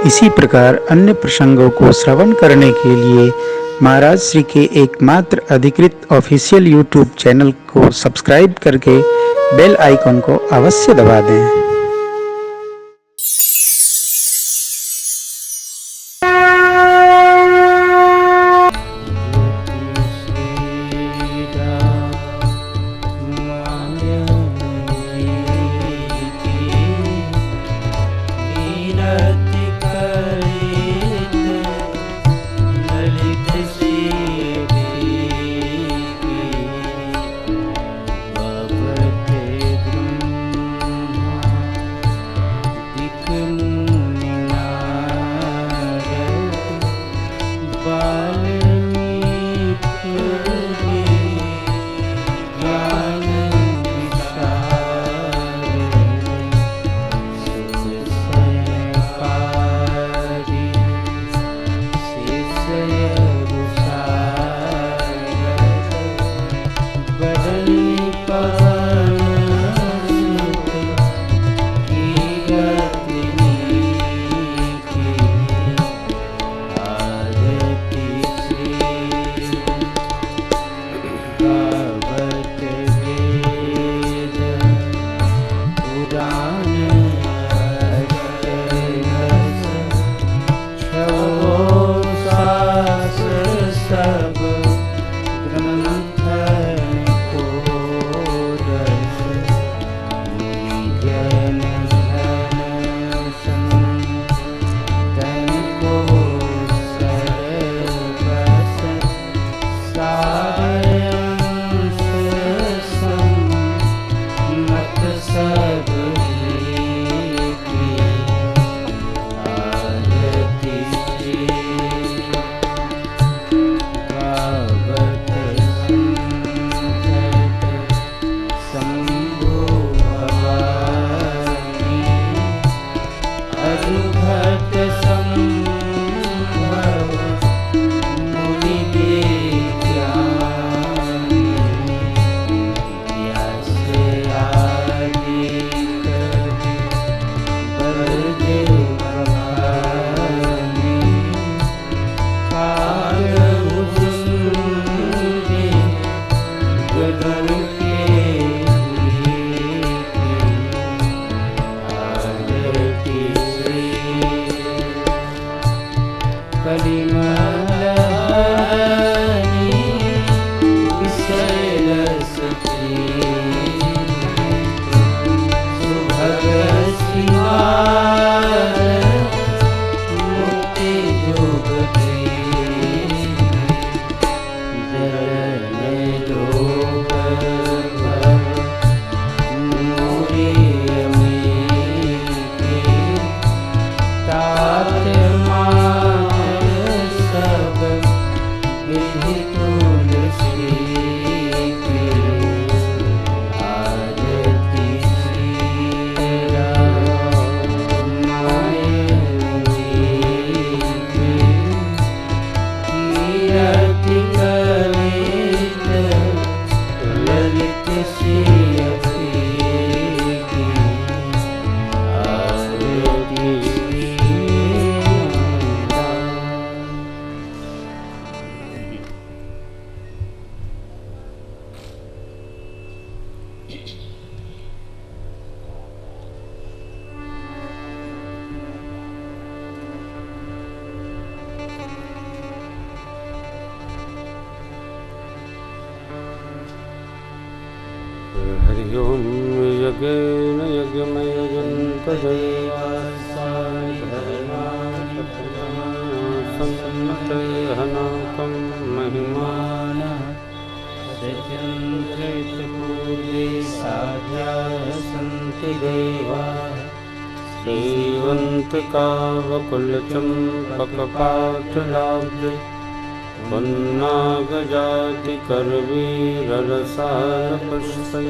इसी प्रकार अन्य प्रसंगों को श्रवण करने के लिए महाराज श्री के एकमात्र अधिकृत ऑफिशियल यूट्यूब चैनल को सब्सक्राइब करके बेल आइकन को अवश्य दबा दें। हरि ओम यज्ञेन यज्ञमयजन्तदेवासन्नतहनाकं महिमानः सत्यन्त्रैतपूर्वे साध्याः सन्ति देवा श्रीवन्तकावकुलचम्पकपाटलाब्धे वन्नागजातिकरवीररसालपुष्पै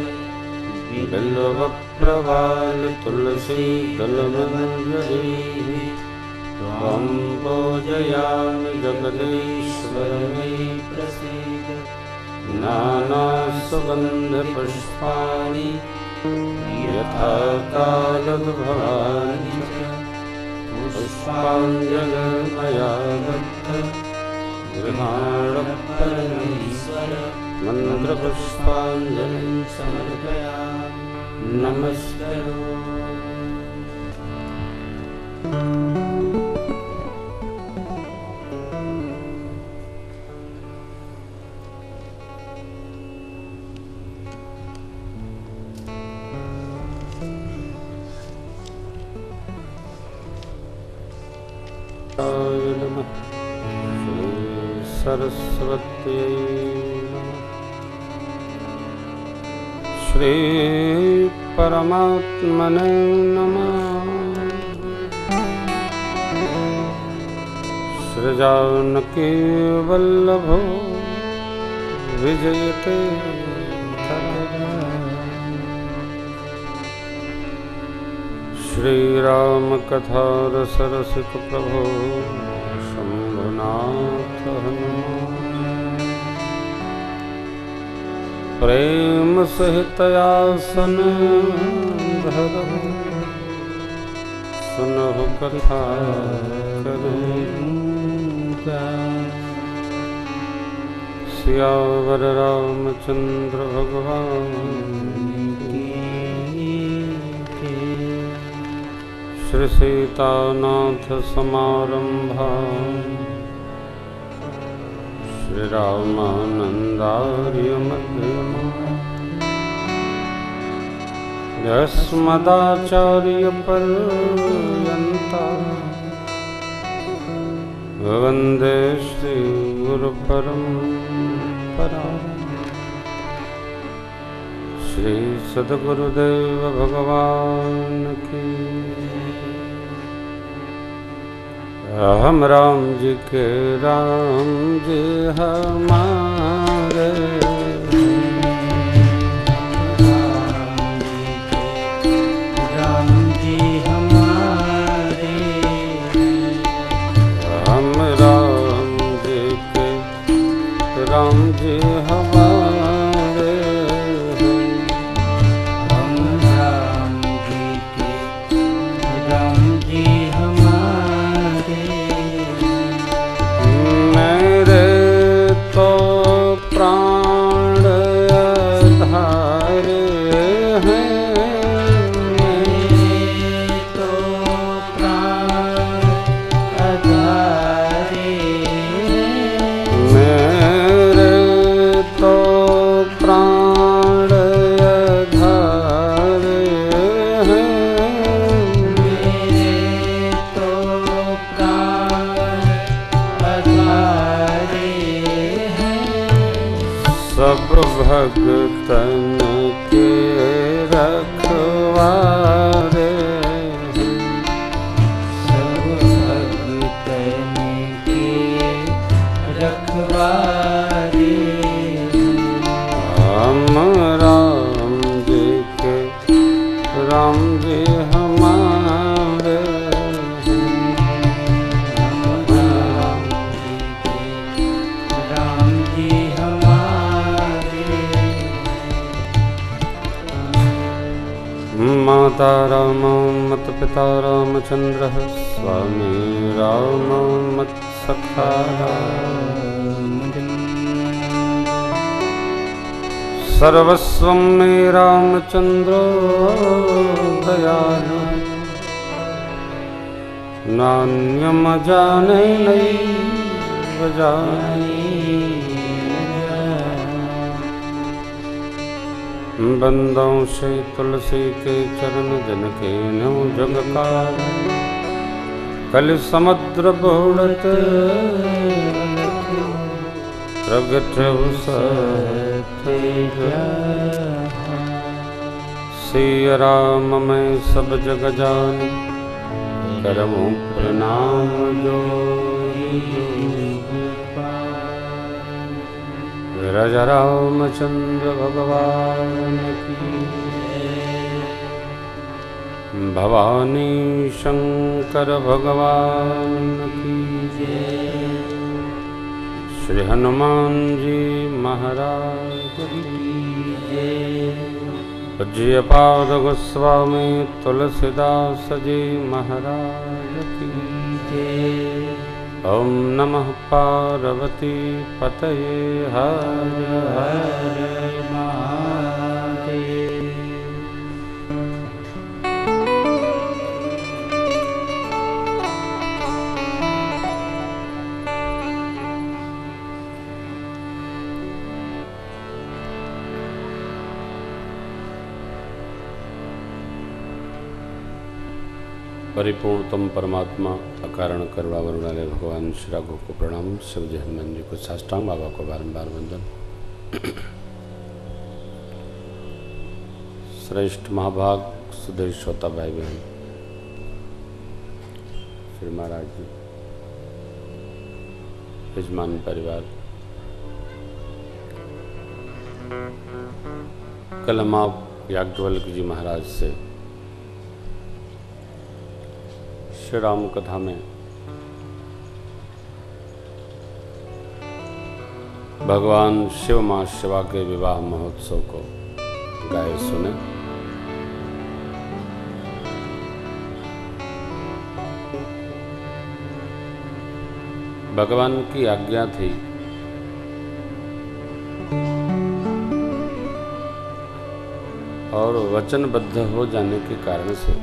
बिल्वप्रवाल तुलसी दलमञ्जरीः त्वां पूजयामि जगदीश्वर मे प्रसीद। नानासुगन्धपुष्पाणि यथा कालभवानि च पुष्पाञ्जलिर्मया दत्त गृहाणपरमेश्वर मन्त्रपुष्पाञ्जलिं समर्पयामि नमस्करोमि। नमः श्री सरस्वत्यै नमः। श्री परमात्मने नमः। सृजानकी वल्लभो विजयते श्रीराम कथा रसरसिक प्रभो शंभुनाथ हनुमान प्रेम सहित आसन धरो सुनहु कथा सियावर रामचंद्र भगवान श्री सीतानाथ समारंभा श्री रामानंदार्य मध्यमा अस्मदाचार्य पर्यन्ता वंदे श्री गुरु परंपरा। श्री सद्गुरुदेव भगवान की। हम राम जी के राम जी हमारे राम जी हमारे हम राम जी के राम जी हमारे हम राम जी के राम जी हमारे मेरे तो प्राण धारे हैं तो प्राण आधारे मेरे तो प्राण धारे हैं मेरे तो प्राण आधारे हैं सब भगतन के रखवारे सब भगतन के रखवारे हम राम जी के राम जी हमारे हम राम जी के राम जी हमारे माता राम मत पिता रामचंद्र स्वामी राम मत सखा सर्वस्व मे रामचंद्रो दयालु नान्यम जाने नैव जाने बंदों से तुलसी के चरण जिनके न्यू जग काल कल समुद्र बोड़त प्रगट सिय राम मैं सब जग जान करमु प्रणाम विरज रामचंद्र भगवान की भवानी शंकर भगवान की श्री हनुमान जी महाराज की पूज्य पाद गोस्वामी तुलसीदास जी महाराज की ओम नमः पार्वती पतये हर हर महादेव। परिपूर्णतम परमात्मा अकारण करुणा वरुणालय भगवान श्री राघव को प्रणाम। शिवजी हनुमान जी को साष्टांग, बाबा को बारंबार वंदन। श्रेष्ठ महाभाग सुधीर श्रोता भाई बहन, श्री महाराज जी, यजमान परिवार, कल हम आप याज्ञवल्क्य जी महाराज से श्री राम कथा में भगवान शिव मां शिवा के विवाह महोत्सव को गाए सुने। भगवान की आज्ञा थी और वचनबद्ध हो जाने के कारण से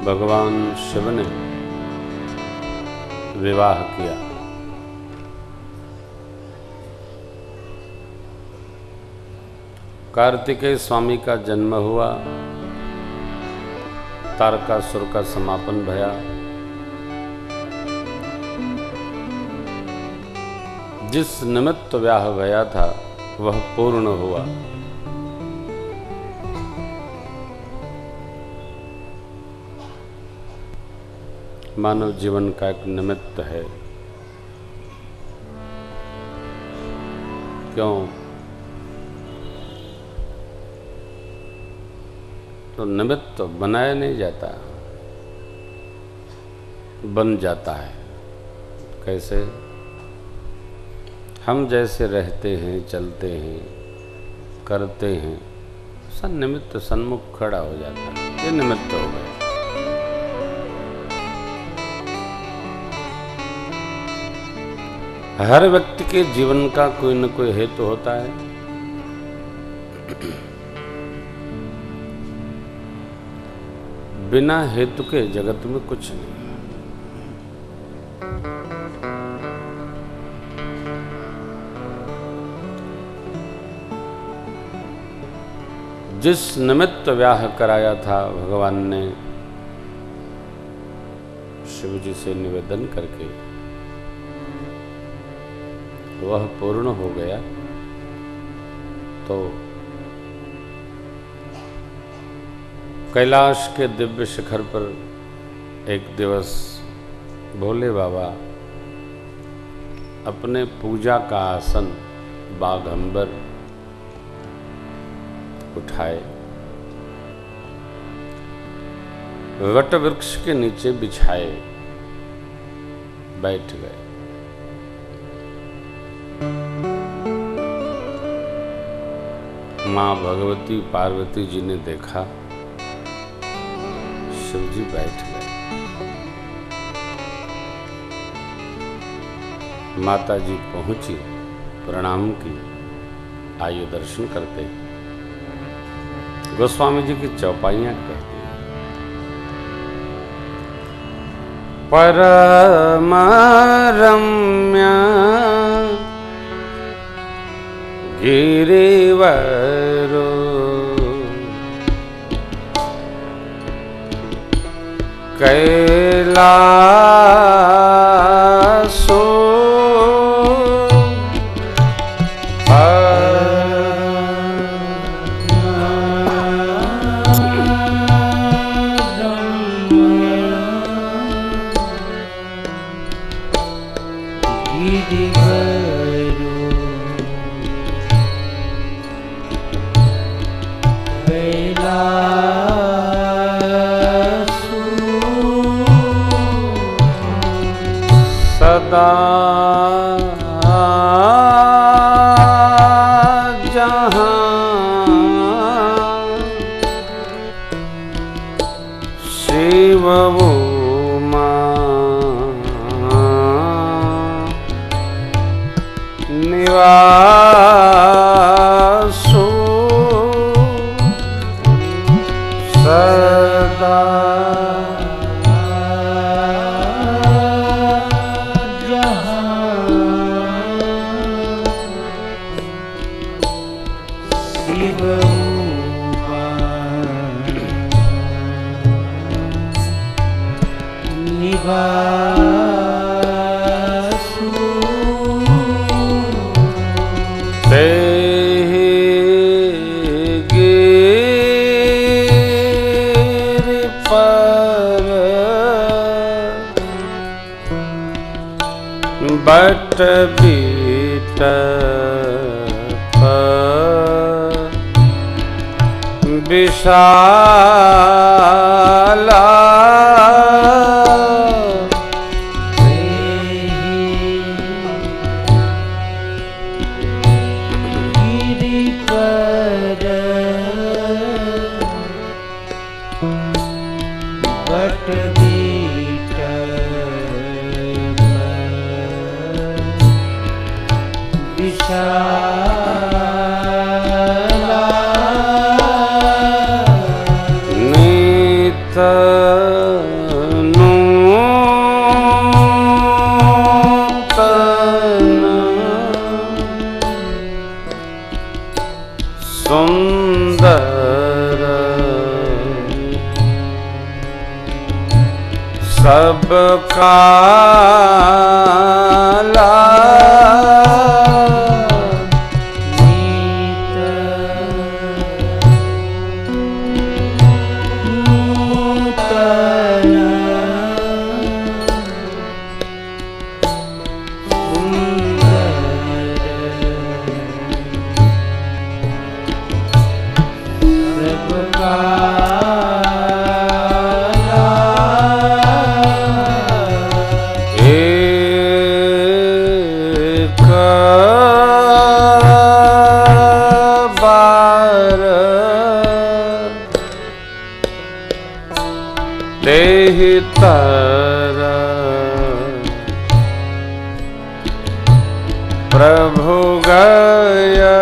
भगवान शिव ने विवाह किया। कार्तिकेय स्वामी का जन्म हुआ, तारकासुर का समापन भया। जिस निमित्त व्याह भया था वह पूर्ण हुआ। मानव जीवन का एक निमित्त है। क्यों? तो निमित्त बनाया नहीं जाता, बन जाता है। कैसे? हम जैसे रहते हैं, चलते हैं, करते हैं, सब निमित्त सन्मुख खड़ा हो जाता है। ये निमित्त हो गए। हर व्यक्ति के जीवन का कोई न कोई हेतु होता है। बिना हेतु के जगत में कुछ नहीं। जिस निमित्त व्याह कराया था भगवान ने शिव जी से निवेदन करके, वह पूर्ण हो गया। तो कैलाश के दिव्य शिखर पर एक दिवस भोले बाबा अपने पूजा का आसन बाघंबर उठाए, वट वृक्ष के नीचे बिछाए, बैठ गए। मां भगवती पार्वती जी ने देखा शिवजी बैठ गए। माता जी पहुंची, प्रणाम की, आयु दर्शन करते। गोस्वामी जी की चौपाइयां कहती हैं, परम रम्या गिरिवरो कैलासो सदा जहां श्री शिवभूमा निवासो सदा बट बीट विशाला सुंदर सब काला प्रभु गया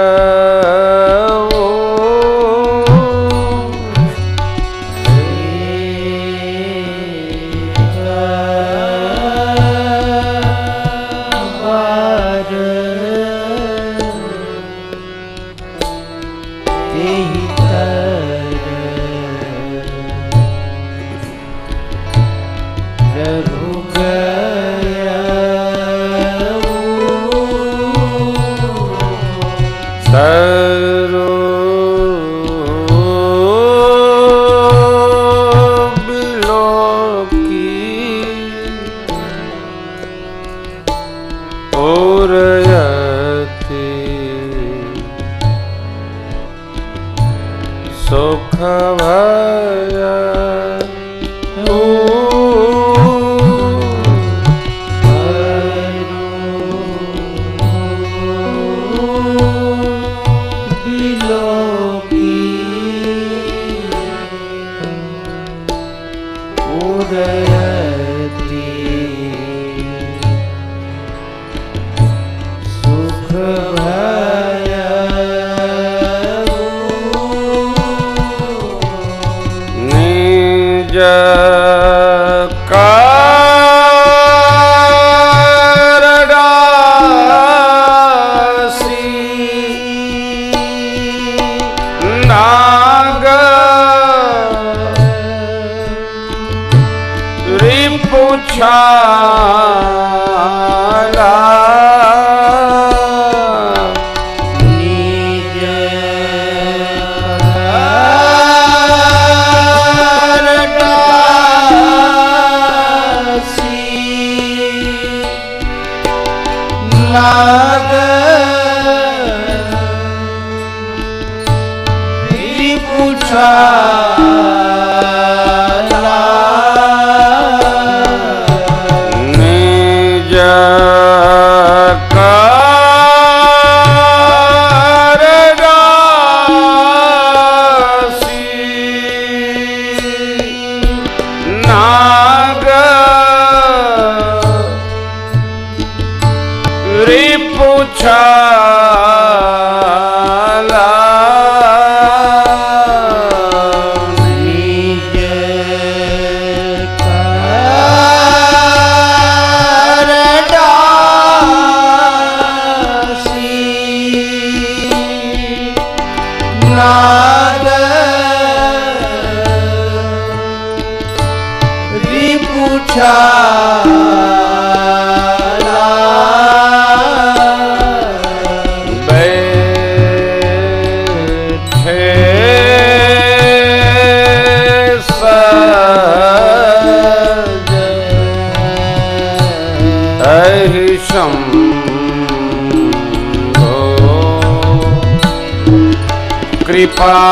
सुख भया ने नाग रिपुछाला निज कर डासी नाग रिपुछाला बैठे सज अहिषम कृपाला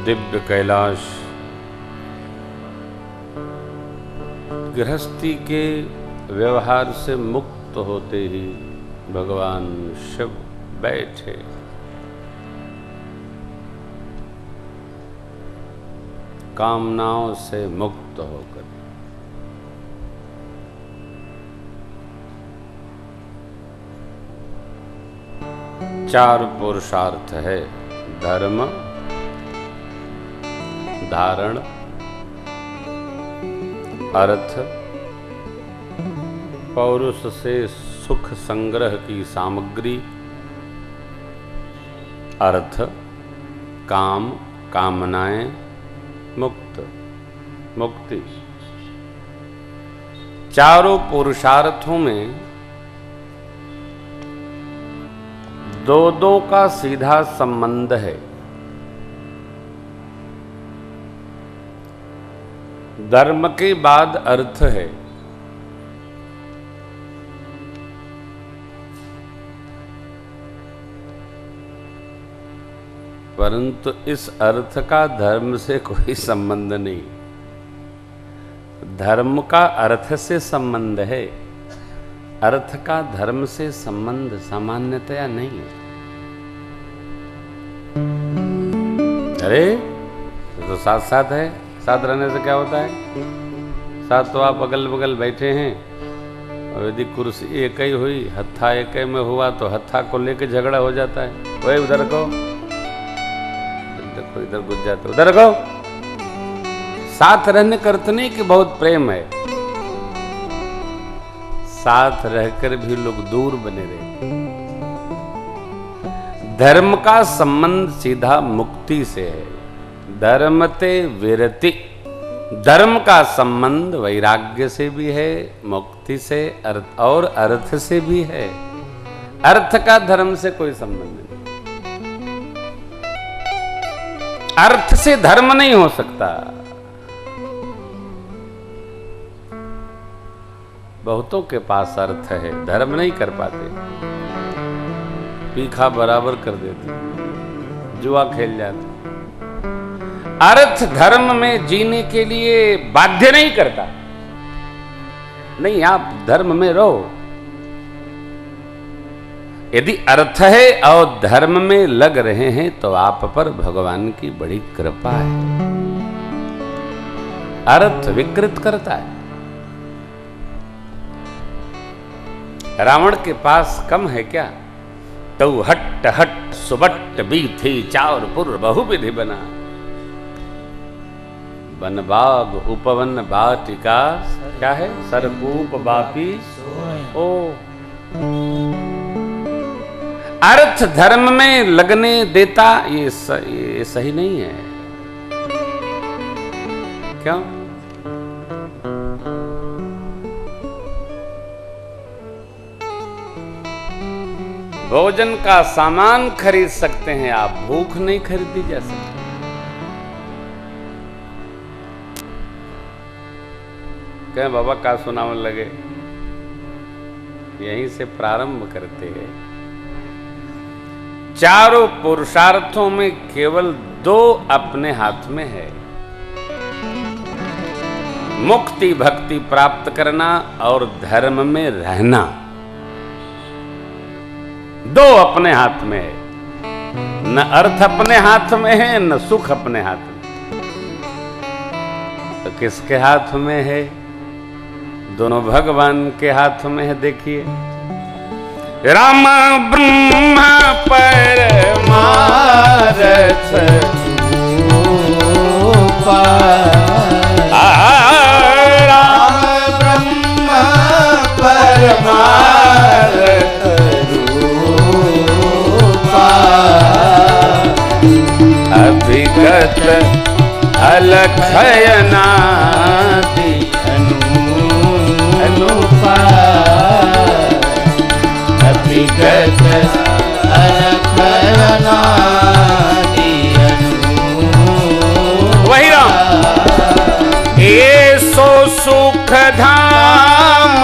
दिव्य कैलाश गृहस्थी के व्यवहार से मुक्त होते ही भगवान शिव बैठे। कामनाओं से मुक्त होकर चार पुरुषार्थ है, धर्म, धारण, अर्थ, पौरुष से सुख संग्रह की सामग्री, अर्थ, काम, कामनाएं, मुक्ति। चारों पुरुषार्थों में दो का सीधा संबंध है। धर्म के बाद अर्थ है, परंतु इस अर्थ का धर्म से कोई संबंध नहीं। धर्म का अर्थ से संबंध है, अर्थ का धर्म से संबंध सामान्यतया नहीं है। अरे तो साथ साथ है, साथ रहने से क्या होता है? साथ तो आप अगल बगल बैठे हैं और यदि कुर्सी एक ही हुई, हत्था एक ही में हुआ तो हत्था को लेके झगड़ा हो जाता है। वही उधर को देखो, इधर घुस जाते, उधर को। साथ रहने का अर्थ नहीं कि बहुत प्रेम है, साथ रहकर भी लोग दूर बने रहते। धर्म का संबंध सीधा मुक्ति से है, धर्मते विरति। धर्म का संबंध वैराग्य से भी है, मुक्ति से और अर्थ से भी है। अर्थ का धर्म से कोई संबंध नहीं। अर्थ से धर्म नहीं हो सकता। बहुतों के पास अर्थ है, धर्म नहीं कर पाते, पीखा बराबर कर देते, जुआ खेल जाते। अर्थ धर्म में जीने के लिए बाध्य नहीं करता। नहीं, आप धर्म में रहो। यदि अर्थ है और धर्म में लग रहे हैं तो आप पर भगवान की बड़ी कृपा है। अर्थ विकृत करता है। रावण के पास कम है क्या? तो हट्ट हट्ट सुबट्ट बीथी चारपुर बहुविधि बना, बनबाग उपवन बाटिका क्या है? सरकूप बापी ओ। अर्थ धर्म में लगने देता ये सही नहीं है। क्यों? भोजन का सामान खरीद सकते हैं आप, भूख नहीं खरीदी जा सकती। कहें बाबा का सुनावन लगे, यहीं से प्रारंभ करते हैं। चारों पुरुषार्थों में केवल दो अपने हाथ में है, मुक्ति भक्ति प्राप्त करना और धर्म में रहना। दो अपने हाथ में है, न अर्थ अपने हाथ में है न सुख अपने हाथ में। तो किसके हाथ में है? दोनों भगवान के हाथ में है। देखिए, राम ब्रह्म परमारथ रूपा, राम ब्रह्म परमारथ रूपा, अभिगत अलखयनादि अनुपा, अभिगत अलखयनादि अनुपा। वही राम, ये सो सुख धाम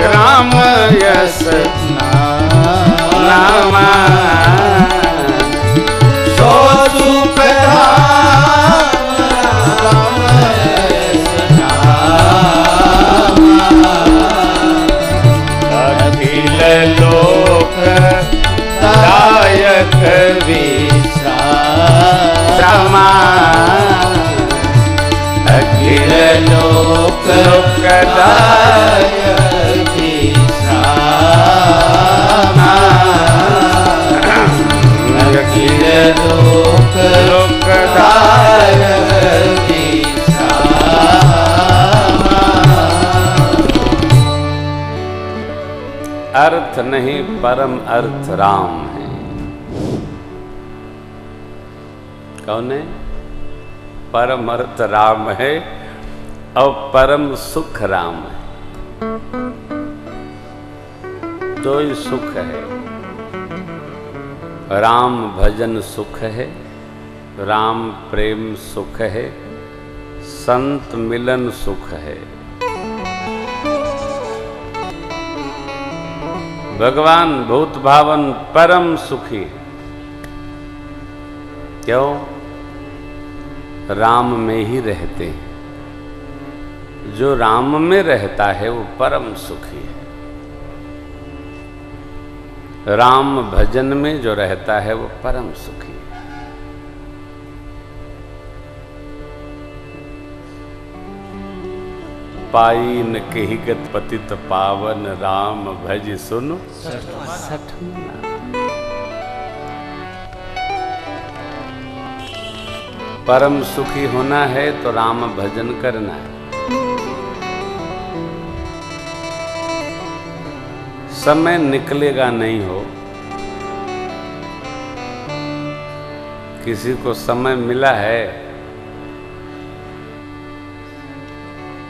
राम यस नामा, सो सुख धाम राम यस नामा, अखिल लोक दायक विश्रामा, अखिल लोक दायक विश्रामा, अखिल लोक दायक विश्रामा। अर्थ नहीं, परम अर्थ राम है। कौन है? परम अर्थ राम है और परम सुख राम है। दो ही सुख है, राम भजन सुख है, राम प्रेम सुख है, संत मिलन सुख है। भगवान भूत भावन परम सुखी है। क्यों? राम में ही रहते हैं। जो राम में रहता है वो परम सुखी है। राम भजन में जो रहता है वो परम सुखी है। पाइन केहिगत पतित पावन राम भज सुनो सठमना। परम सुखी होना है तो राम भजन करना है। समय निकलेगा नहीं हो, किसी को समय मिला है,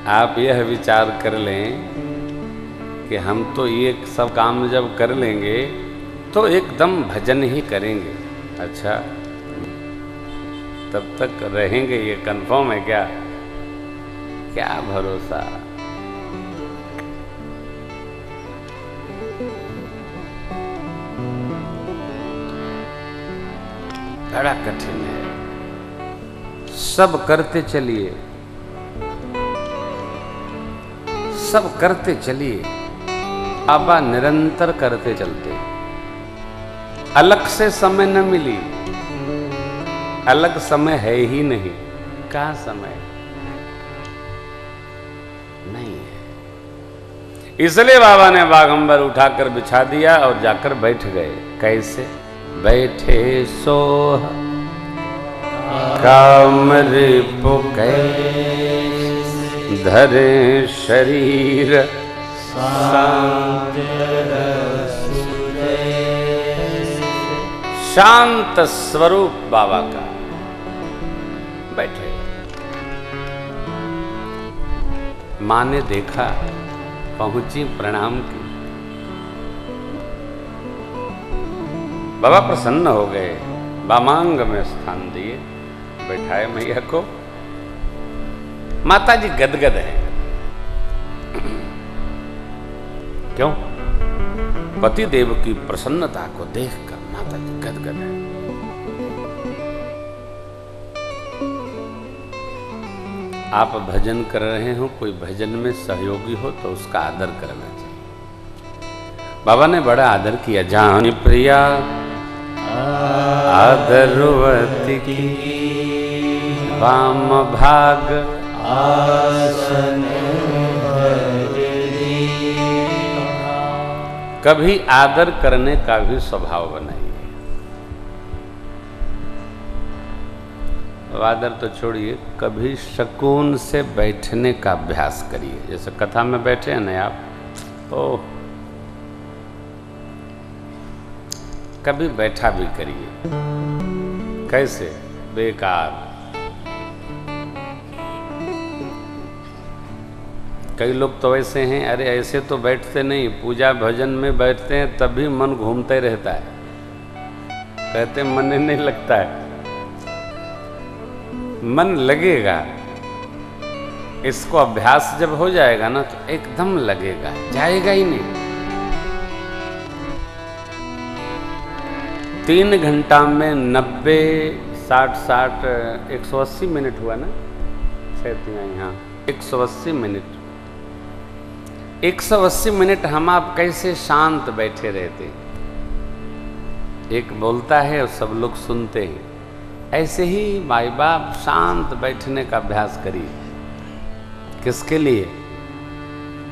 आप यह विचार कर लें कि हम तो ये सब काम जब कर लेंगे तो एकदम भजन ही करेंगे। अच्छा, तब तक रहेंगे ये कंफर्म है क्या? क्या भरोसा। बड़ा कठिन है। सब करते चलिए, सब करते चलिए, बाबा निरंतर करते चलते। अलग से समय न मिली, अलग समय है ही नहीं। कहाँ समय? नहीं है। इसलिए बाबा ने बागंबर उठाकर बिछा दिया और जाकर बैठ गए। कैसे बैठे सोह काम रिपु कैसे धरे शरीर शांत स्वरूप बाबा का बैठे। मां ने देखा, पहुंची, प्रणाम की। बाबा प्रसन्न हो गए, वामांग में स्थान दिए, बैठाए मैया को। माता जी गदगद हैं। क्यों? पति देव की प्रसन्नता को देखकर माता जी गदगद है। आप भजन कर रहे हो, कोई भजन में सहयोगी हो तो उसका आदर करना चाहिए। बाबा ने बड़ा आदर किया। जान प्रिया आदरवती की वाम भाग आसन कभी आदर करने का भी स्वभाव बनाइए। आदर तो छोड़िए, कभी सुकून से बैठने का अभ्यास करिए। जैसे कथा में बैठे हैं ना आप, ओह, कभी बैठा भी करिए। कैसे? बेकार। कई लोग तो ऐसे हैं, अरे ऐसे तो बैठते नहीं, पूजा भजन में बैठते हैं तब भी मन घूमते रहता है। कहते मन नहीं लगता है। मन लगेगा। इसको अभ्यास जब हो जाएगा ना तो एकदम लगेगा, जाएगा ही नहीं। 3 घंटा में 90, 60, 180 मिनट हुआ ना, यहाँ 180 मिनट। 180 मिनट हम आप कैसे शांत बैठे रहते। एक बोलता है और सब लोग सुनते हैं। ऐसे ही माई बाप शांत बैठने का अभ्यास करिए। किसके लिए?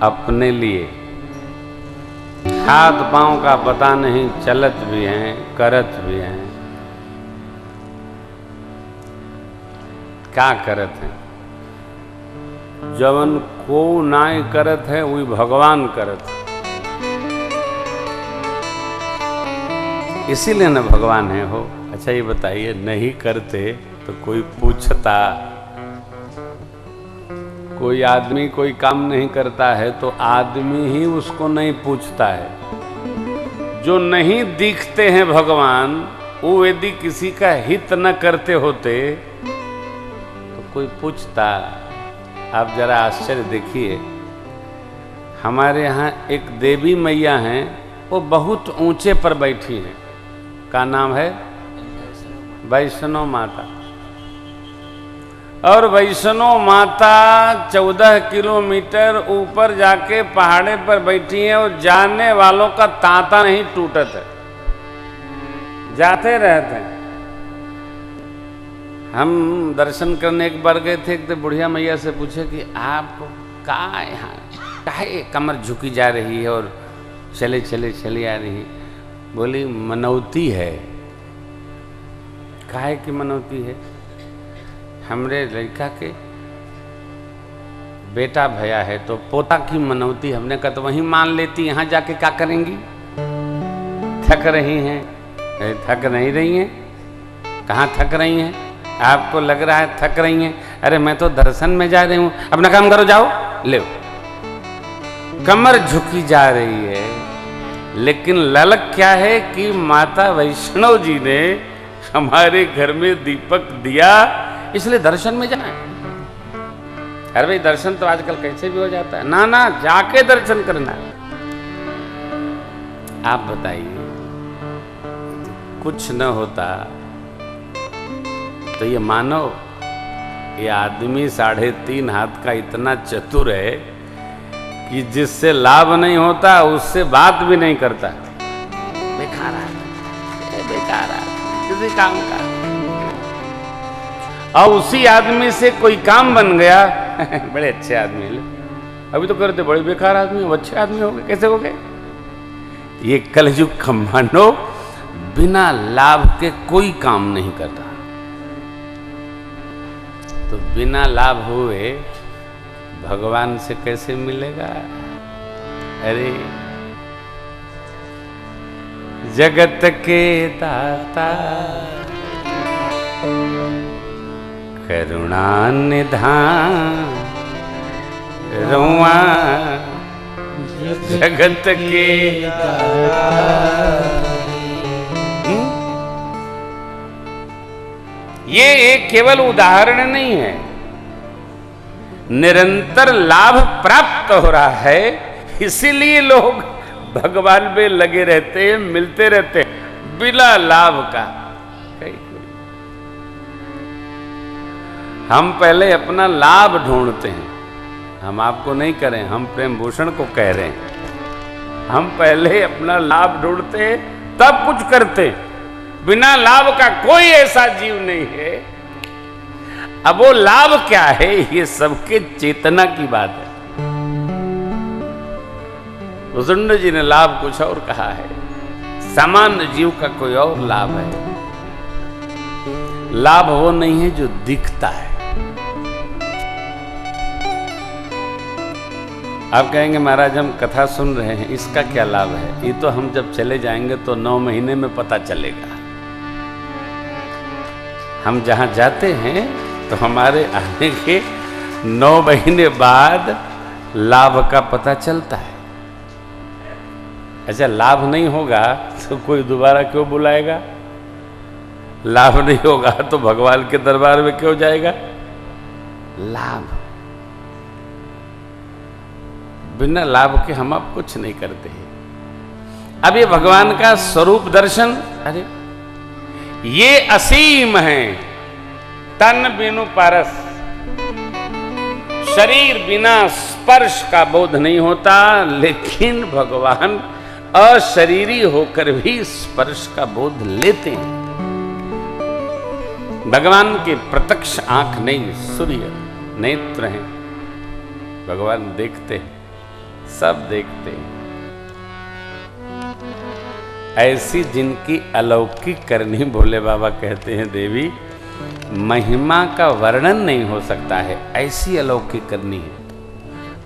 अपने लिए। हाथ पांव का पता नहीं, चलत भी हैं, करत भी हैं। क्या करत हैं? जवन को नाय करत है वही भगवान करत है। इसीलिए न भगवान है हो। अच्छा ये बताइए, नहीं करते तो कोई पूछता? कोई आदमी कोई काम नहीं करता है तो आदमी ही उसको नहीं पूछता है। जो नहीं दिखते हैं भगवान, वो यदि किसी का हित न करते होते तो कोई पूछता? आप जरा आश्चर्य देखिए, हमारे यहाँ एक देवी मैया हैं, वो बहुत ऊंचे पर बैठी हैं। का नाम है? वैष्णो माता। और वैष्णो माता 14 किलोमीटर ऊपर जाके पहाड़े पर बैठी हैं और जाने वालों का तांता नहीं टूटत है, जाते रहते हैं। हम दर्शन करने एक बार गए थे, तो बुढ़िया मैया से पूछे कि आपको का यहाँ काहे कमर झुकी जा रही है और चले चले चली आ रही है? बोली मनौती है। काहे की मनौती है? हमरे लड़का के बेटा भया है तो पोता की मनौती। हमने कहा तो वहीं मान लेती, यहाँ जाके क्या करेंगी? थक रही हैं? थक नहीं रही हैं। कहाँ थक रही हैं? आपको लग रहा है थक रही हैं। अरे मैं तो दर्शन में जा रही हूँ, अपना काम करो, जाओ ले। कमर झुकी जा रही है, लेकिन ललक क्या है कि माता वैष्णव जी ने हमारे घर में दीपक दिया, इसलिए दर्शन में जाए। अरे भाई दर्शन तो आजकल कैसे भी हो जाता है। ना ना, जाके दर्शन करना है। आप बताइए, कुछ न होता तो ये मानो ये आदमी 3.5 हाथ का इतना चतुर है कि जिससे लाभ नहीं होता उससे बात भी नहीं करता। बेकार आदमी, बेकार आदमी, किसी काम का। और उसी आदमी से कोई काम बन गया, बड़े अच्छे आदमी, अभी तो करते बड़े बेकार आदमी, अच्छे आदमी हो गए, कैसे हो गए? ये कलयुग का मानो बिना लाभ के कोई काम नहीं करता। तो बिना लाभ हुए भगवान से कैसे मिलेगा? अरे जगत के दाता करुणा निधान रुआ जगत के ये एक केवल उदाहरण नहीं है, निरंतर लाभ प्राप्त हो रहा है, इसीलिए लोग भगवान में लगे रहते हैं, मिलते रहते हैं बिना लाभ का। हम पहले अपना लाभ ढूंढते हैं, हम आपको नहीं करें, हम प्रेम भूषण को कह रहे हैं। हम पहले अपना लाभ ढूंढते हैं तब कुछ करते हैं। बिना लाभ का कोई ऐसा जीव नहीं है। अब वो लाभ क्या है, ये सबके चेतना की बात है। भुजंड जी ने लाभ कुछ और कहा है, सामान्य जीव का कोई और लाभ है। लाभ वो नहीं है जो दिखता है। आप कहेंगे महाराज हम कथा सुन रहे हैं, इसका क्या लाभ है? ये तो हम जब चले जाएंगे तो 9 महीने में पता चलेगा। हम जहां जाते हैं तो हमारे आने के 9 महीने बाद लाभ का पता चलता है। अच्छा, लाभ नहीं होगा तो कोई दोबारा क्यों बुलाएगा? लाभ नहीं होगा तो भगवान के दरबार में क्यों जाएगा? लाभ, बिना लाभ के हम अब कुछ नहीं करते हैं। अब ये भगवान का स्वरूप दर्शन, अरे ये असीम है। तन बिनु परस, शरीर बिना स्पर्श का बोध नहीं होता, लेकिन भगवान अशरीरी होकर भी स्पर्श का बोध लेते हैं। भगवान के प्रत्यक्ष आंख नहीं, सूर्य नेत्र हैं। भगवान देखते हैं, सब देखते हैं। ऐसी जिनकी अलौकिक करनी, भोले बाबा कहते हैं देवी महिमा का वर्णन नहीं हो सकता है, ऐसी अलौकिक करनी है।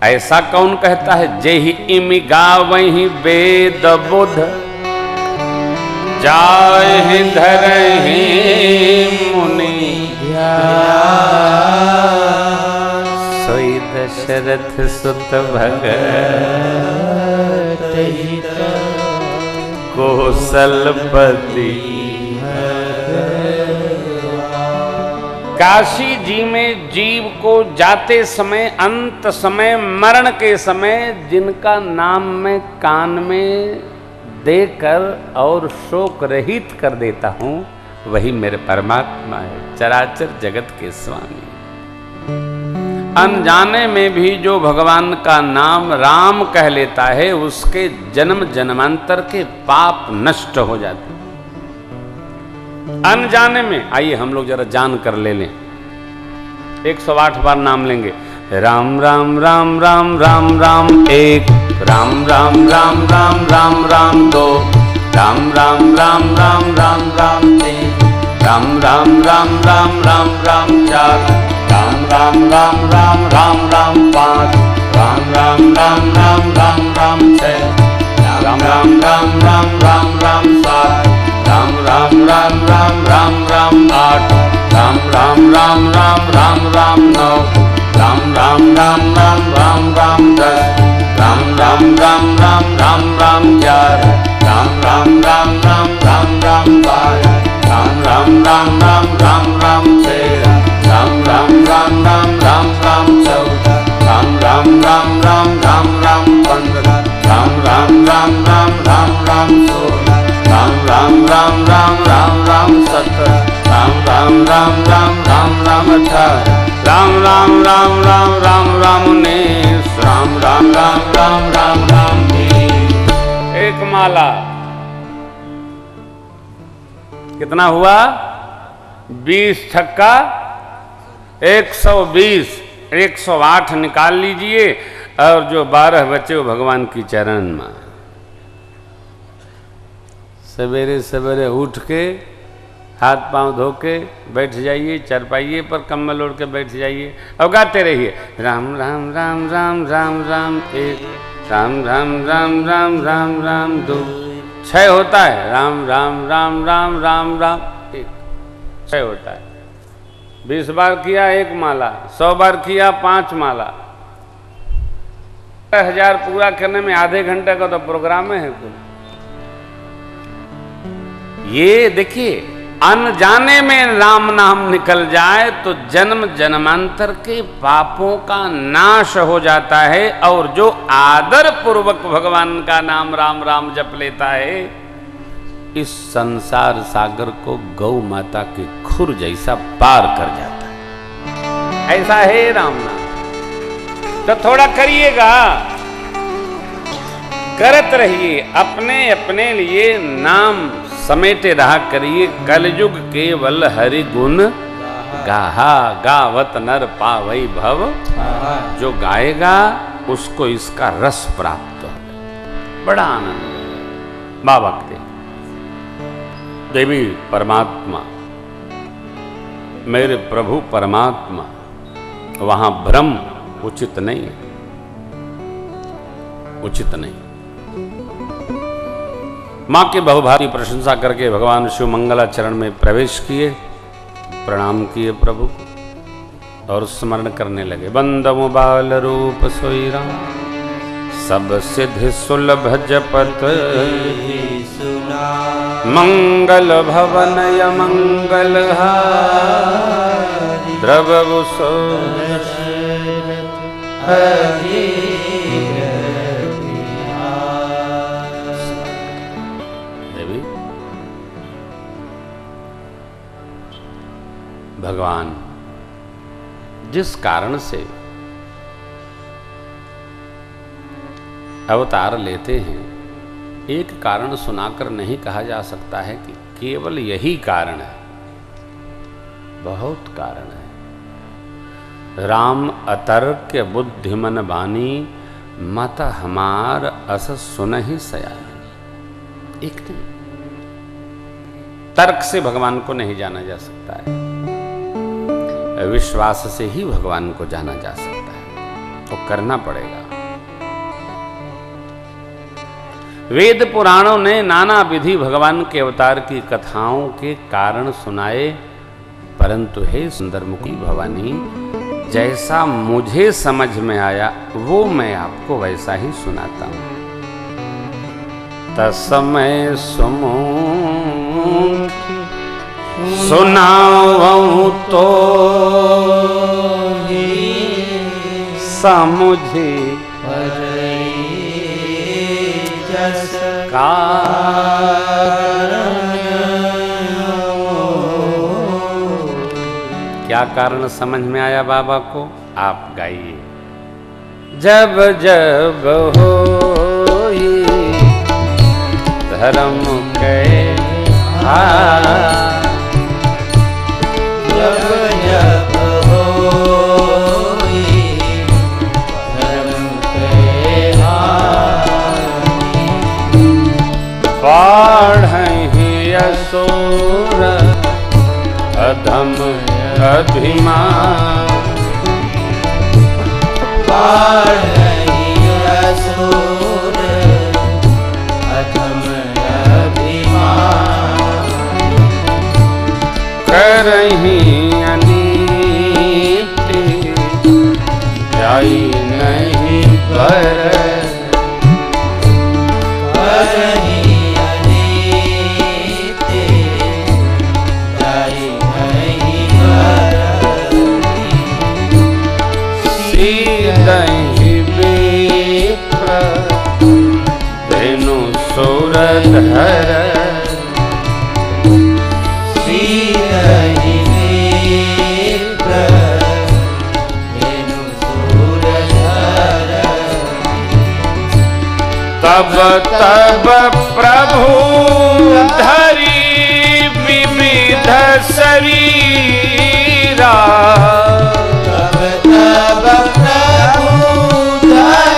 ऐसा कौन कहता है? जेहि इमि गावहि वेद बुध, जाहि धरहि मुनि सोई दशरथ सुत भगत कौशलपति। काशी जी में जीव को जाते समय, अंत समय, मरण के समय जिनका नाम मैं कान में देकर और शोक रहित कर देता हूं, वही मेरे परमात्मा है, चराचर जगत के स्वामी। अनजाने में भी जो भगवान का नाम राम कह लेता है, उसके जन्म जन्मांतर के पाप नष्ट हो जाते। अनजाने में, आइए हम लोग जरा जान कर ले लें। 108 बार नाम लेंगे। राम राम राम राम राम राम एक, राम राम राम राम राम राम दो, राम राम राम राम राम राम तीन, राम राम राम राम राम राम चार, राम राम राम राम राम राम पाँच, राम राम राम राम राम राम छः, राम राम राम राम राम राम सात, राम राम राम राम राम राम आठ, राम राम राम राम राम राम नौ, राम राम राम राम राम राम दस, राम राम राम राम राम राम ग्यारह, राम राम राम राम राम राम बारह, राम राम राम राम राम राम तेरह, राम राम राम राम राम राम चौदह, राम राम राम राम राम राम पंद्रह, राम राम राम राम राम राम सोलह, राम राम राम राम राम राम सत्रह, राम राम राम राम राम राम अठारह, राम राम राम राम राम राम उन्नीस, राम राम राम राम राम राम बीस। एक माला कितना हुआ? 20 छक्का 120, 108 निकाल लीजिए। और जो 12 बच्चे वो भगवान की चरण में। सवेरे सवेरे उठ के हाथ पांव धो के बैठ जाइए, चरपाइए पर कंबल ओढ़ के बैठ जाइए और गाते रहिए राम राम राम राम राम राम एक, राम राम राम राम राम राम दो, 6 होता है। राम राम राम राम राम राम एक, 6 होता है। 20 बार किया 1 माला, 100 बार किया 5 माला। 1000 पूरा करने में आधे घंटे का तो प्रोग्राम है कुल। ये देखिए, अनजाने में राम नाम निकल जाए तो जन्म जन्मांतर के पापों का नाश हो जाता है। और जो आदर पूर्वक भगवान का नाम राम राम जप लेता है, इस संसार सागर को गौ माता के खुर जैसा पार कर जाता है। ऐसा है राम नाम। तो थोड़ा करिएगा, करत रहिए, अपने अपने लिए नाम समेटे रहा करिए। कलयुग केवल हरि गुण गाहा, गावत नर पावई भव। जो गाएगा उसको इसका रस प्राप्त हो, बड़ा आनंद। बाबा के देवी परमात्मा, मेरे प्रभु परमात्मा, वहां भ्रम उचित नहीं है, उचित नहीं। मां के बहुभारी प्रशंसा करके भगवान शिव मंगलाचरण में प्रवेश किए, प्रणाम किए प्रभु को और स्मरण करने लगे। बंदमु बाल रूप सोई राम, सब सिद्धि सुलभ जपत मंगल भवन य मंगल द्रवु सो भगवान जिस कारण से अवतार लेते हैं, एक कारण सुनाकर नहीं कहा जा सकता है कि केवल यही कारण है, बहुत कारण है। राम अतर्क बुद्धिमन बानी, मत हमार अस सुन ही सयानी। एक नहीं, तर्क से भगवान को नहीं जाना जा सकता है, विश्वास से ही भगवान को जाना जा सकता है, तो करना पड़ेगा। वेद पुराणों ने नाना विधि भगवान के अवतार की कथाओं के कारण सुनाए, परंतु हे सुंदरमुखी भवानी, जैसा मुझे समझ में आया वो मैं आपको वैसा ही सुनाता हूं। तस्मै सुनाऊं तो समुझे जस क्या कारण समझ में आया बाबा को, आप गाइए। जब जब होई धर्म के जब जब होई धर्म के पाढ़हि असुर अधम अभिमान, पाढ़हि असुर अधम अभिमान, करहि अनीति जाई नहीं पर, करहि अनीति जाई नहीं पर, सीदहि विप्र धेनु सुरधर, तब तब प्रभु धरी विविध शरीरा, तब तब प्रभु धरी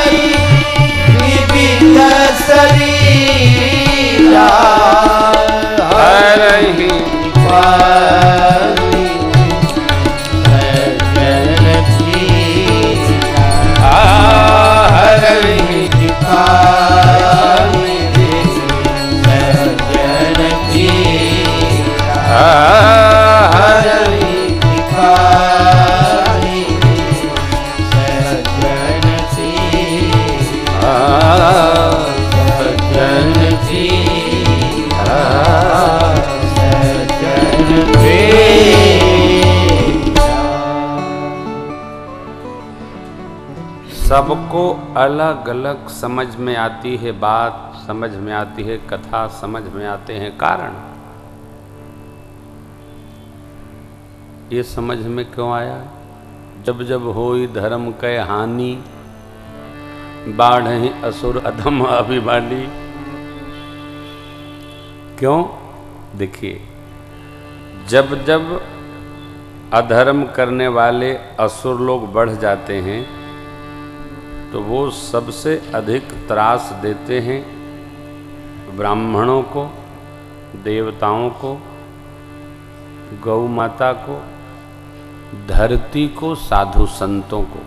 सबको अलग अलग समझ में आती है बात, समझ में आती है कथा, समझ में आते हैं कारण। ये समझ में क्यों आया? जब जब होई धर्म कै हानि, बाढ़हि असुर अधम अभिमानी। क्यों? देखिए, जब जब अधर्म करने वाले असुर लोग बढ़ जाते हैं तो वो सबसे अधिक त्रास देते हैं ब्राह्मणों को, देवताओं को, गौ माता को, धरती को, साधु संतों को।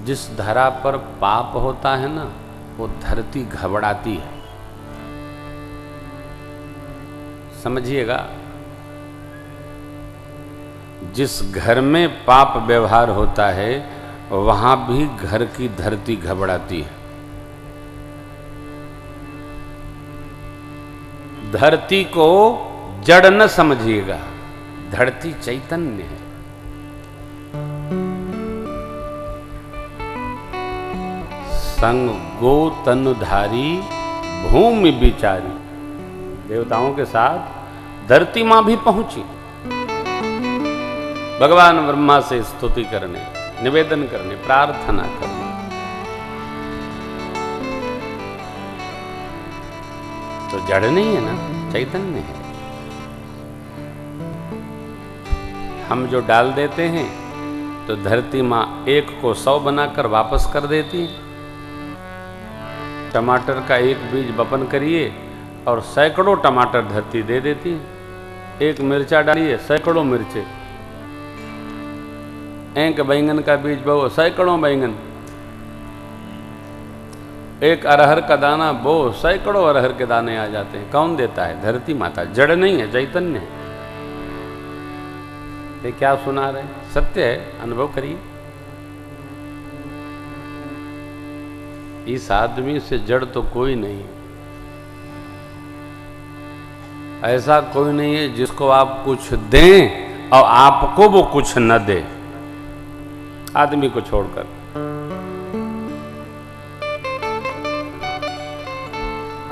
जिस धरा पर पाप होता है ना, वो धरती घबराती है। समझिएगा, जिस घर में पाप व्यवहार होता है वहां भी घर की धरती घबराती है। धरती को जड़ न समझिएगा, धरती चैतन्य है। संग गो तनुधारी भूमि बिचारी। देवताओं के साथ धरती मां भी पहुंची भगवान ब्रह्मा से स्तुति करने, निवेदन करने, प्रार्थना करने। तो जड़ नहीं है ना, चैतन्य है। हम जो डाल देते हैं तो धरती माँ 1 को 100 बनाकर वापस कर देती है। टमाटर का एक बीज बपन करिए और सैकड़ों टमाटर धरती दे देती है। एक मिर्चा डालिए, सैकड़ों मिर्चे। एक बैंगन का बीज बो, सैकड़ों बैंगन। एक अरहर का दाना बो, सैकड़ों अरहर के दाने आ जाते हैं। कौन देता है? धरती माता। जड़ नहीं है, चैतन्य है। ये क्या सुना रहे? सत्य है, अनुभव करिए। इस आदमी से जड़ तो कोई नहीं है। ऐसा कोई नहीं है जिसको आप कुछ दें और आपको वो कुछ न दे, आदमी को छोड़कर।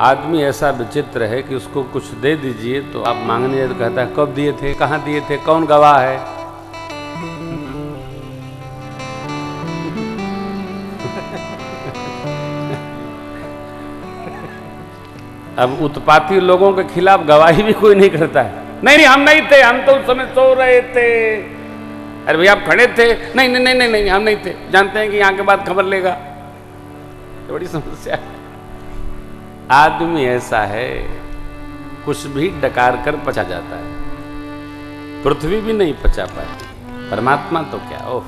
आदमी ऐसा विचित्र है कि उसको कुछ दे दीजिए तो आप मांगने तो कहता है कब दिए थे, कहाँ दिए थे, कौन गवाह है। अब उत्पाती लोगों के खिलाफ गवाही भी कोई नहीं करता है। नहीं हम नहीं थे, हम तो उस समय सो रहे थे। अरे भैया आप खड़े थे? नहीं नहीं नहीं नहीं नहीं हम नहीं थे। जानते हैं कि यहाँ के बाद खबर लेगा। तो बड़ी समस्या है। आदमी ऐसा है, कुछ भी डकार कर पचा जाता है। पृथ्वी भी नहीं पचा पाती, परमात्मा तो क्या। ओह,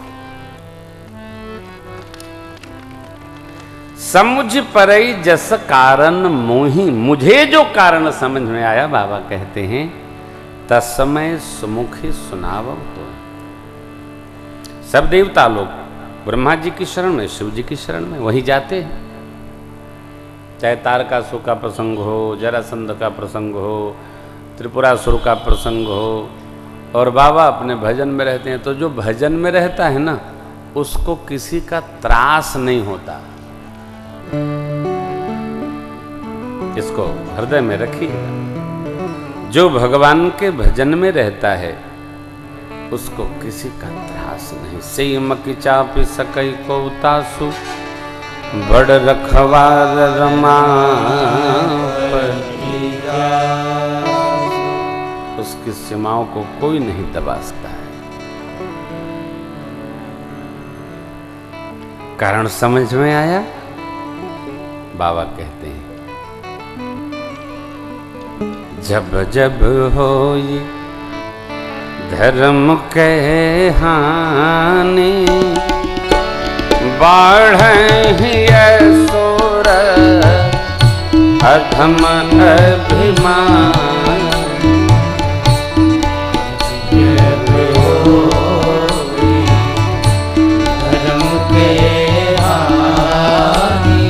समुझ परई जस कारण मोही। मुझे जो कारण समझ में आया, बाबा कहते हैं, तस्मय सुमुखी सुनावो। तो सब देवता लोग ब्रह्मा जी की शरण में, शिव जी की शरण में वहीं जाते हैं। चाहे तारकासुर का प्रसंग हो, जरासंध का प्रसंग हो, त्रिपुरासुर का प्रसंग हो, और बाबा अपने भजन में रहते हैं। तो जो भजन में रहता है ना, उसको किसी का त्रास नहीं होता। इसको हृदय में रखिए। जो भगवान के भजन में रहता है उसको किसी का त्रास नहीं। सेम की चापी सकई को तासु, बड़ रखवार रमा। उसकी सीमाओं को कोई नहीं दबा सकता है। कारण समझ में आया? बाबा कहते हैं, जब जब होई धर्म के हानि, बाढ़हि असुर अधम अभिमान। धर्म के हानि,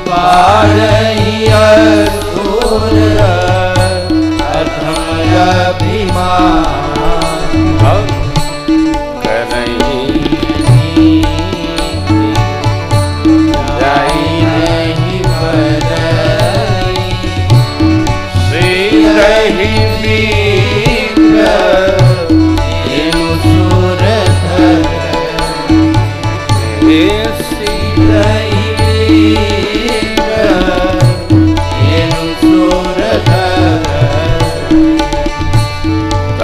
बाढ़हि असुर अधम अभिमान।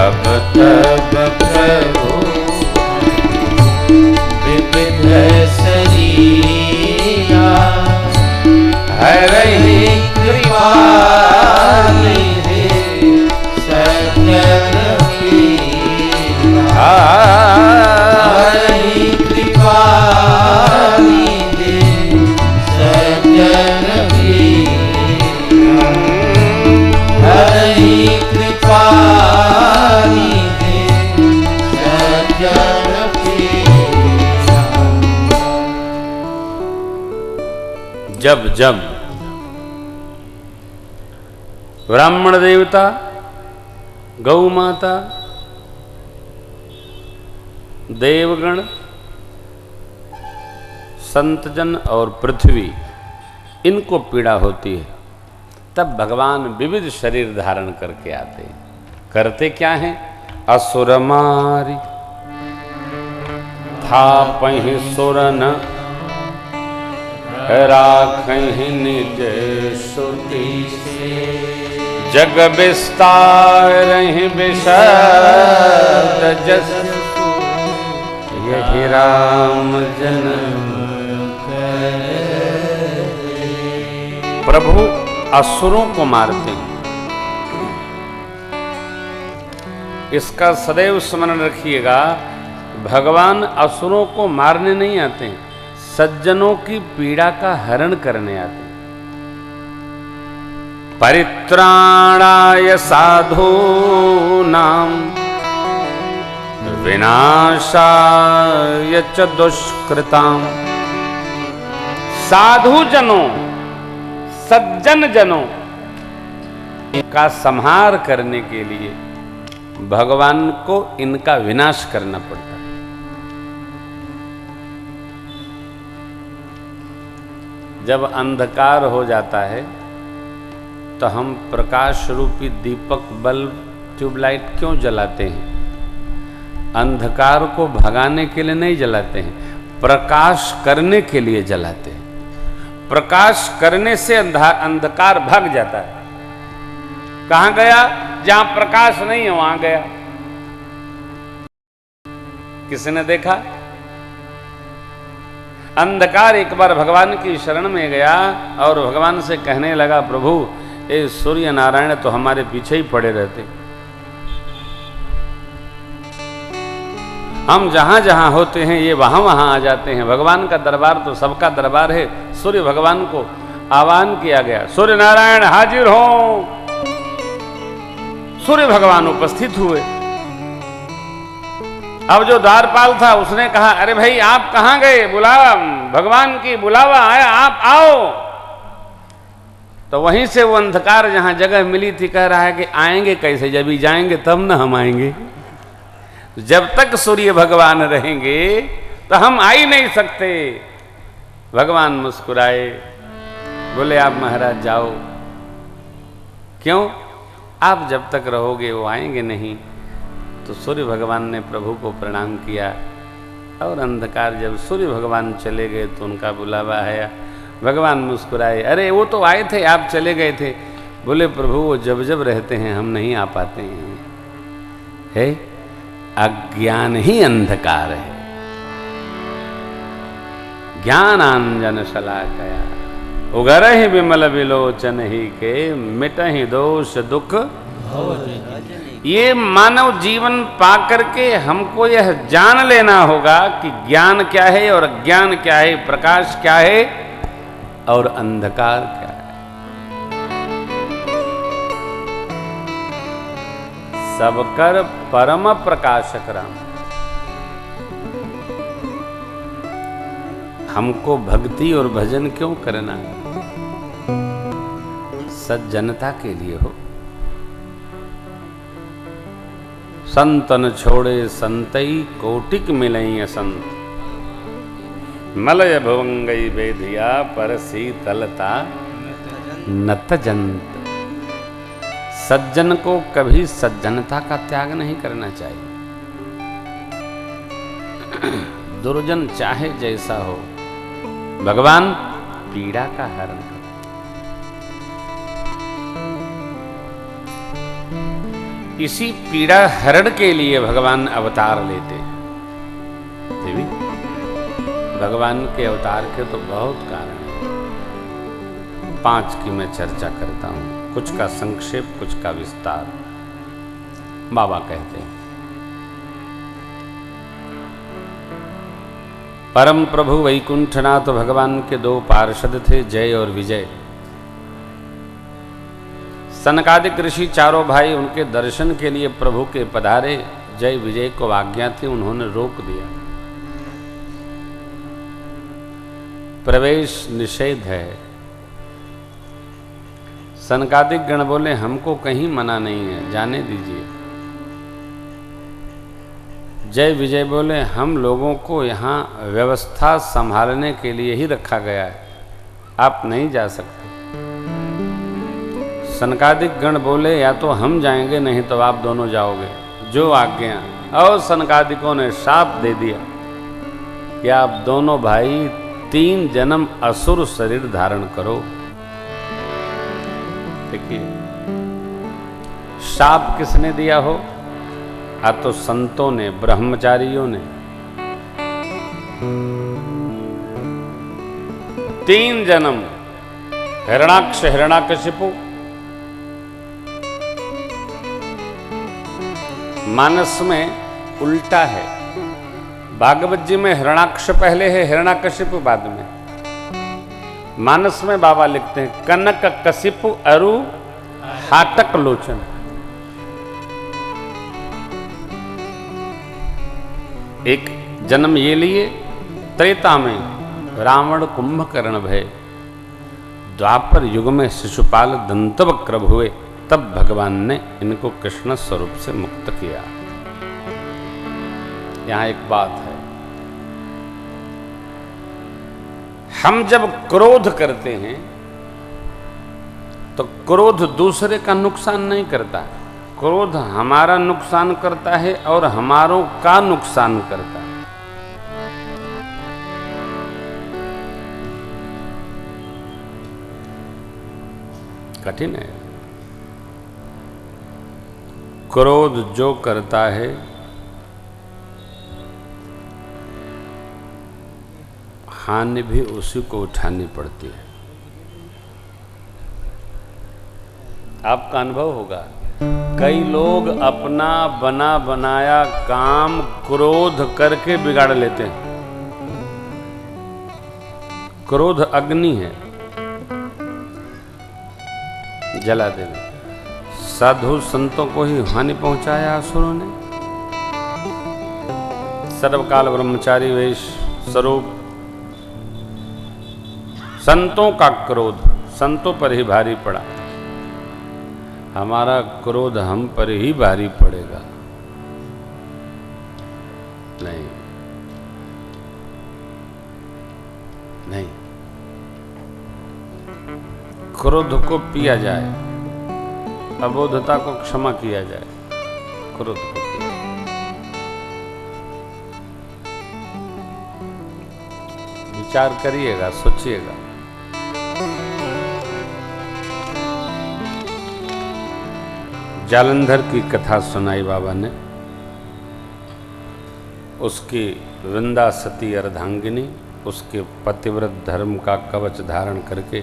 तब तब प्रभु विविध शरीरा हरहि कृपा निधि सज्जन पीरा हरहि कृपा निधि सज्जन पीरा हरहि कृपा निधि सज्जन पीरा। जब जब ब्राह्मण देवता, गौ माता, देवगण, संतजन और पृथ्वी इनको पीड़ा होती है, तब भगवान विविध शरीर धारण करके आते हैं। करते क्या हैं? असुर मारी थापहि सुरन राखहि निज सुति से जग विस्तारहि विशद जस यही राम जन्म। प्रभु असुरों को मारते हैं, इसका सदैव स्मरण रखिएगा। भगवान असुरों को मारने नहीं आते हैं, सज्जनों की पीड़ा का हरण करने आते हैं। परित्राणाय साधूनां विनाशाय च दुष्कृतां। साधु जनों, सज्जन जनों का संहार करने के लिए भगवान को इनका विनाश करना पड़ता है। जब अंधकार हो जाता है तो हम प्रकाश रूपी दीपक, बल्ब, ट्यूबलाइट क्यों जलाते हैं? अंधकार को भगाने के लिए नहीं जलाते हैं, प्रकाश करने के लिए जलाते हैं। प्रकाश करने से अंधकार भाग जाता है। कहां गया? जहां प्रकाश नहीं है वहां गया। किसी ने देखा? अंधकार एक बार भगवान की शरण में गया और भगवान से कहने लगा, प्रभु ये सूर्य नारायण तो हमारे पीछे ही पड़े रहते, हम जहां जहां होते हैं ये वहां वहां आ जाते हैं। भगवान का दरबार तो सबका दरबार है। सूर्य भगवान को आह्वान किया गया, सूर्य नारायण हाजिर हो। सूर्य भगवान उपस्थित हुए। अब जो द्वारपाल था उसने कहा, अरे भाई आप कहां गए? बुलावा, भगवान की बुलावा आया, आप आओ। तो वहीं से वो अंधकार जहां जगह मिली थी कह रहा है कि आएंगे कैसे? जब भी जाएंगे तब न हम आएंगे। जब तक सूर्य भगवान रहेंगे तो हम आ ही नहीं सकते। भगवान मुस्कुराए, बोले आप महाराज जाओ। क्यों? आप जब तक रहोगे वो आएंगे नहीं। तो सूर्य भगवान ने प्रभु को प्रणाम किया और अंधकार जब सूर्य भगवान चले गए तो उनका बुलावा आया। भगवान मुस्कुराए, अरे वो तो आए थे, आप चले गए थे। बोले प्रभु वो जब जब रहते हैं हम नहीं आ पाते हैं। है अज्ञान ही अंधकार है। ज्ञानांजन शलाकया उगरहि विमल विलोचन ही के मिटहि दोष दुख। ये मानव जीवन पाकर के हमको यह जान लेना होगा कि ज्ञान क्या है और अज्ञान क्या है, प्रकाश क्या है और अंधकार क्या है। सबकर परम प्रकाशक राम। हमको भक्ति और भजन क्यों करना है? सज्जनता के लिए हो। संतन छोड़े संतई कोटिक मिलई असंत। मलय भुवंगई बेधिया पर शीतलता नत जंत। सज्जन को कभी सज्जनता का त्याग नहीं करना चाहिए। दुर्जन चाहे जैसा हो, भगवान पीड़ा का हरण कर। इसी पीड़ा हरण के लिए भगवान अवतार लेते हैं। देवी, भगवान के अवतार के तो बहुत कारण हैं। 5 की मैं चर्चा करता हूं, कुछ का संक्षेप, कुछ का विस्तार। बाबा कहते हैं, परम प्रभु वैकुंठनाथ भगवान के 2 पार्षद थे, जय और विजय। सनकादिक ऋषि चारों भाई उनके दर्शन के लिए प्रभु के पधारे। जय विजय को आज्ञा थी, उन्होंने रोक दिया। प्रवेश निषेध है। सनकादिक गण बोले, हमको कहीं मना नहीं है, जाने दीजिए। जय विजय बोले, हम लोगों को यहाँ व्यवस्था संभालने के लिए ही रखा गया है, आप नहीं जा सकते। सनकादिक गण बोले, या तो हम जाएंगे, नहीं तो आप दोनों जाओगे, जो आज्ञा। और सनकादिकों ने शाप दे दिया कि आप दोनों भाई 3 जन्म असुर शरीर धारण करो। देखिए, शाप किसने दिया हो? या तो संतों ने, ब्रह्मचारियों ने। 3 जन्म हिरणाक्ष, हिरणाकशिपु। मानस में उल्टा है, भागवत जी में हिरणाक्ष पहले है, हिरणाकशिपु बाद में। मानस में बाबा लिखते हैं, कनक कशिपु अरु हाटक लोचन। एक जन्म ये लिए, त्रेता में रावण कुंभकर्ण भय, द्वापर युग में शिशुपाल दंतवक्र हुए, तब भगवान ने इनको कृष्ण स्वरूप से मुक्त किया। यहां एक बात है, हम जब क्रोध करते हैं तो क्रोध दूसरे का नुकसान नहीं करता, क्रोध हमारा नुकसान करता है और हमारों का नुकसान करता है। कठिन है। क्रोध जो करता है हानि भी उसी को उठानी पड़ती है। आपका अनुभव होगा, कई लोग अपना बना बनाया काम क्रोध करके बिगाड़ लेते हैं। क्रोध अग्नि है, जला देना। साधु संतों को ही हानि पहुंचाया असुरों ने। सर्वकाल ब्रह्मचारी वेश स्वरूप संतों का क्रोध संतों पर ही भारी पड़ा। हमारा क्रोध हम पर ही भारी पड़ेगा। नहीं नहीं, क्रोध को पिया जाए, अबोधता को क्षमा किया जाए, क्रोध को पिया। विचार करिएगा, सोचिएगा। जालंधर की कथा सुनाई बाबा ने। उसकी वृंदा सती अर्धांगिनी उसके पतिव्रत धर्म का कवच धारण करके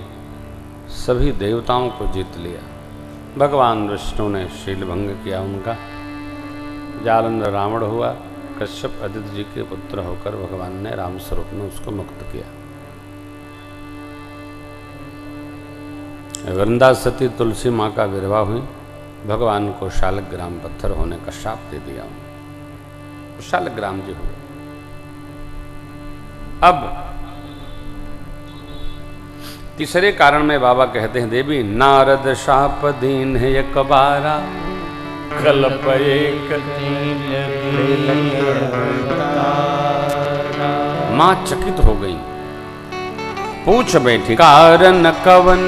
सभी देवताओं को जीत लिया। भगवान विष्णु ने शील भंग किया उनका। जालंधर रावण हुआ। कश्यप आदित्य जी के पुत्र होकर भगवान ने राम स्वरूप में उसको मुक्त किया। वृंदा सती तुलसी माँ का विधवा हुई। भगवान को शालग्राम पत्थर होने का शाप दे दिया। शालग्राम जी हुए। अब तीसरे कारण में बाबा कहते हैं, देवी नारद शाप दीन है एक बारा, कल्प एक मां चकित हो गई, पूछ बैठी कारण कवन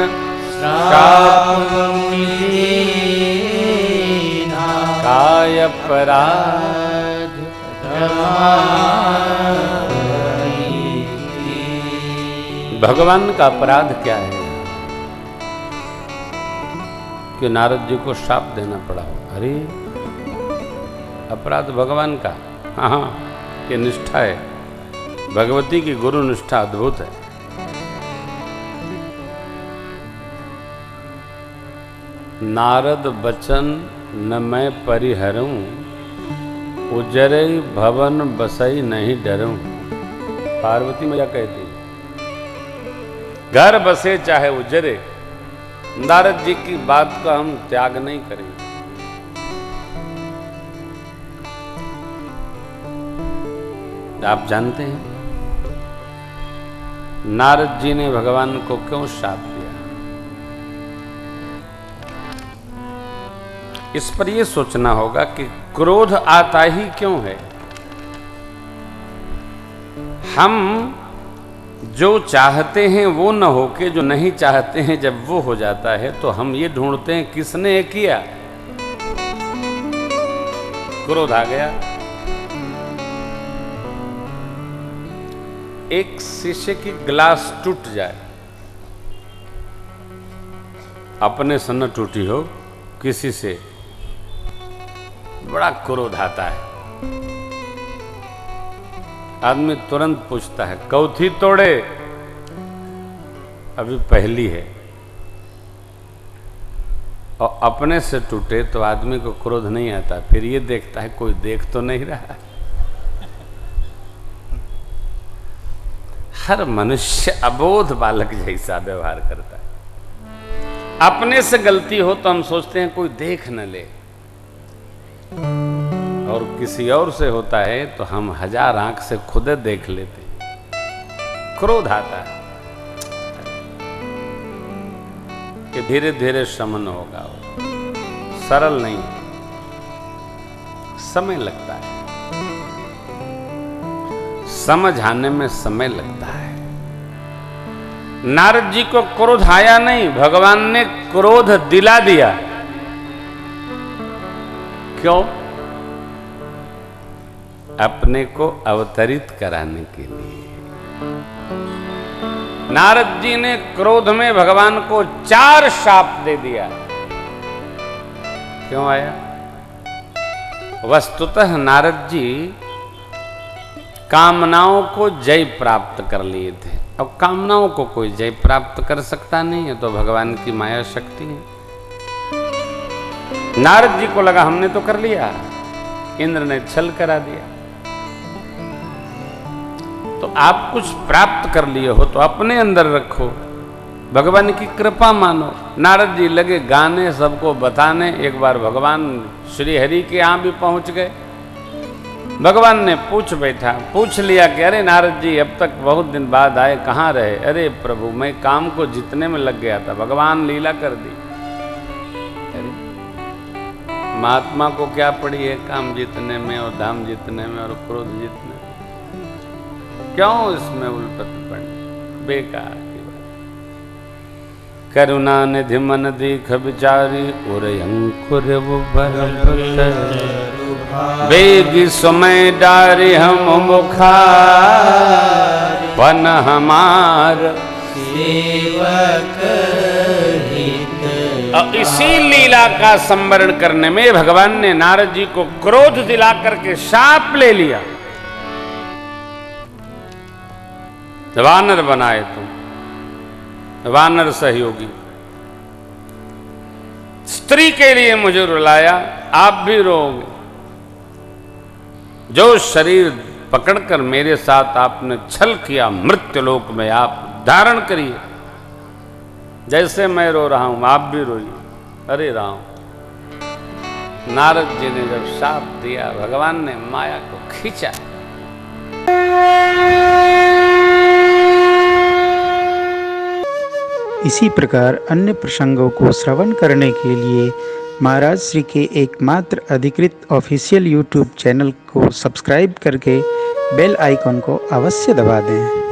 काय अपराध भगवान का अपराध क्या है कि नारद जी को शाप देना पड़ा। अरे अपराध भगवान का। हाँ, ये निष्ठा है, भगवती की गुरु निष्ठा अद्भुत है। नारद बचन न मैं परिहरूं, उजरे भवन बसई नहीं डरूं। पार्वती मैया कहती, घर बसे चाहे उजरे, नारद जी की बात का हम त्याग नहीं करेंगे। आप जानते हैं नारद जी ने भगवान को क्यों शाप दिया? इस पर यह सोचना होगा कि क्रोध आता ही क्यों है। हम जो चाहते हैं वो न होके जो नहीं चाहते हैं जब वो हो जाता है, तो हम ये ढूंढते हैं किसने किया। क्रोध आ गया। एक शीशे की ग्लास टूट जाए, अपने से न टूटी हो, किसी से, बड़ा क्रोध आता है। आदमी तुरंत पूछता है कौथी तोड़े, अभी पहली है। और अपने से टूटे तो आदमी को क्रोध नहीं आता, फिर ये देखता है कोई देख तो नहीं रहा। हर मनुष्य अबोध बालक जैसा व्यवहार करता है। अपने से गलती हो तो हम सोचते हैं कोई देख न ले, और किसी और से होता है तो हम 1000 आंख से खुद देख लेते हैं। क्रोध आता है कि धीरे धीरे शमन होगा, सरल नहीं, समय लगता है, समझ आने में समय लगता है। नारद जी को क्रोध आया नहीं, भगवान ने क्रोध दिला दिया। क्यों? अपने को अवतरित कराने के लिए। नारद जी ने क्रोध में भगवान को 4 शाप दे दिया। क्यों आया? वस्तुतः नारद जी कामनाओं को जय प्राप्त कर लिए थे। अब कामनाओं को कोई जय प्राप्त कर सकता नहीं है, तो भगवान की माया शक्ति है। नारद जी को लगा हमने तो कर लिया, इंद्र ने छल करा दिया। तो आप कुछ प्राप्त कर लिए हो तो अपने अंदर रखो, भगवान की कृपा मानो। नारद जी लगे गाने, सबको बताने। एक बार भगवान श्री हरि के यहाँ भी पहुंच गए। भगवान ने पूछ लिया कि अरे नारद जी, अब तक बहुत दिन बाद आए, कहाँ रहे? अरे प्रभु, मैं काम को जीतने में लग गया था, भगवान लीला कर दी। अरे महात्मा को क्या पड़ी है काम जीतने में और धाम जीतने में और क्रोध जीतने में? क्यों इसमें उल्पत पड़ी? बेकार की बात। करुणा निधि मन दीख विचारी, और अंकुर वो बेगी समय डारी हम मुखार, पन हमार सेवक हित। और इसी लीला का संवरण करने में भगवान ने नारद जी को क्रोध दिला करके शाप ले लिया। वानर बनाए तुम, वानर सहयोगी। स्त्री के लिए मुझे रुलाया, आप भी रोओगे। जो शरीर पकड़कर मेरे साथ आपने छल किया, मृत्युलोक में आप धारण करिए। जैसे मैं रो रहा हूं आप भी रोइए। अरे राम, नारद जी ने जब शाप दिया, भगवान ने माया को खींचा। इसी प्रकार अन्य प्रसंगों को श्रवण करने के लिए महाराज श्री के एकमात्र अधिकृत ऑफिशियल यूट्यूब चैनल को सब्सक्राइब करके बेल आइकॉन को अवश्य दबा दें।